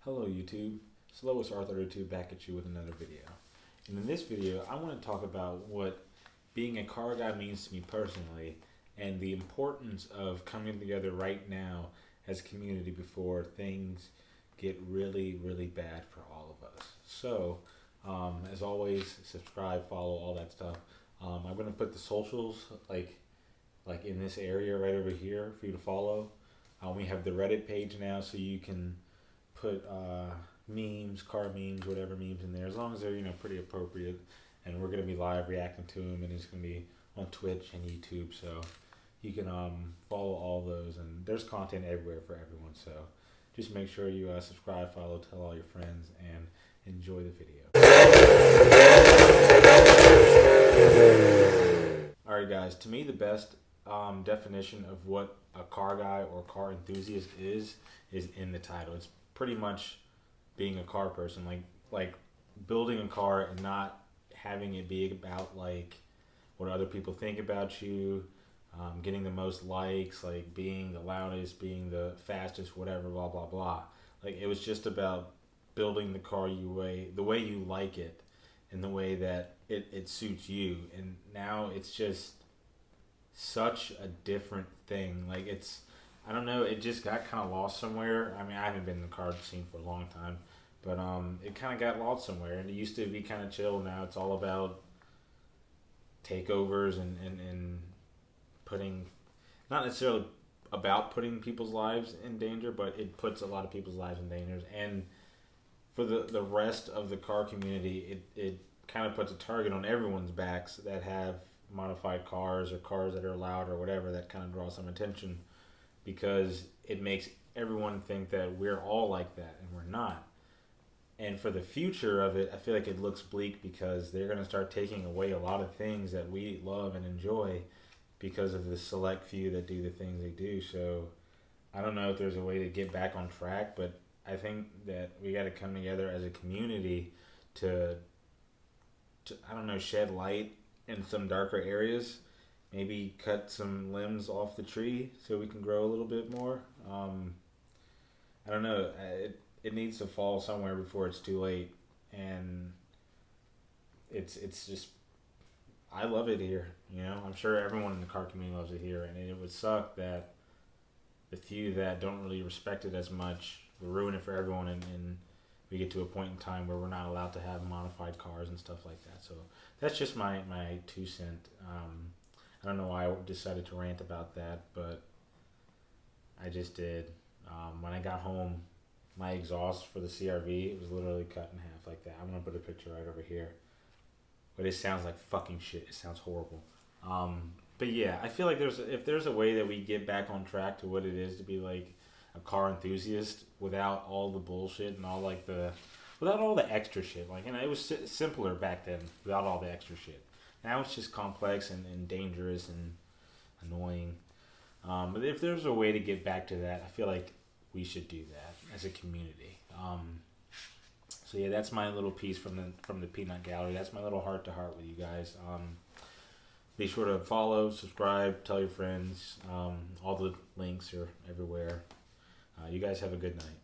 Hello YouTube, Slowest R32 back at you with another video. And in this video, I want to talk about what being a car guy means to me personally and the importance of coming together right now as a community before things get really, really bad for all of us. So, as always, subscribe, follow, all that stuff. I'm going to put the socials like in this area right over here for you to follow. We have the Reddit page now, so you can put memes, car memes, whatever memes in there, as long as they're pretty appropriate. And we're gonna be live reacting to them, and it's gonna be on Twitch and YouTube, so you can follow all those. And there's content everywhere for everyone. So just make sure you subscribe, follow, tell all your friends, and enjoy the video. All right, guys. To me, the best definition of what a car guy or car enthusiast is in the title. It's pretty much being a car person, like building a car and not having it be about like what other people think about you, getting the most likes, like being the loudest, being the fastest, whatever, blah blah blah. Like it was just about building the car the way you like it, and the way that it suits you. And now it's just such a different thing. Like I don't know, it just got kind of lost somewhere. I mean, I haven't been in the car scene for a long time, but it kind of got lost somewhere. And it used to be kind of chill. Now it's all about takeovers and putting, not necessarily about putting people's lives in danger, but it puts a lot of people's lives in danger. And for the rest of the car community, it kind of puts a target on everyone's backs that have modified cars or cars that are loud or whatever, that kind of draws some attention, because it makes everyone think that we're all like that, and we're not. And for the future of it, I feel like it looks bleak, because they're going to start taking away a lot of things that we love and enjoy because of the select few that do the things they do. So I don't know if there's a way to get back on track, but I think that we got to come together as a community to I don't know, shed light in some darker areas. Maybe cut some limbs off the tree so we can grow a little bit more. I don't know. It needs to fall somewhere before it's too late. And it's just, I love it here. I'm sure everyone in the car community loves it here. And it would suck that the few that don't really respect it as much will ruin it for everyone. And we get to a point in time where we're not allowed to have modified cars and stuff like that. So that's just my 2 cents. I don't know why I decided to rant about that, but I just did. When I got home, my exhaust for the CRV, it was literally cut in half like that. I'm going to put a picture right over here. But it sounds like fucking shit. It sounds horrible. But yeah, I feel like if there's a way that we get back on track to what it is to be like a car enthusiast without all the bullshit and without all the extra shit. It was simpler back then without all the extra shit. Now it's just complex and dangerous and annoying. But if there's a way to get back to that, I feel like we should do that as a community. So yeah, that's my little piece from the Peanut Gallery. That's my little heart to heart with you guys. Be sure to follow, subscribe, tell your friends. All the links are everywhere. You guys have a good night.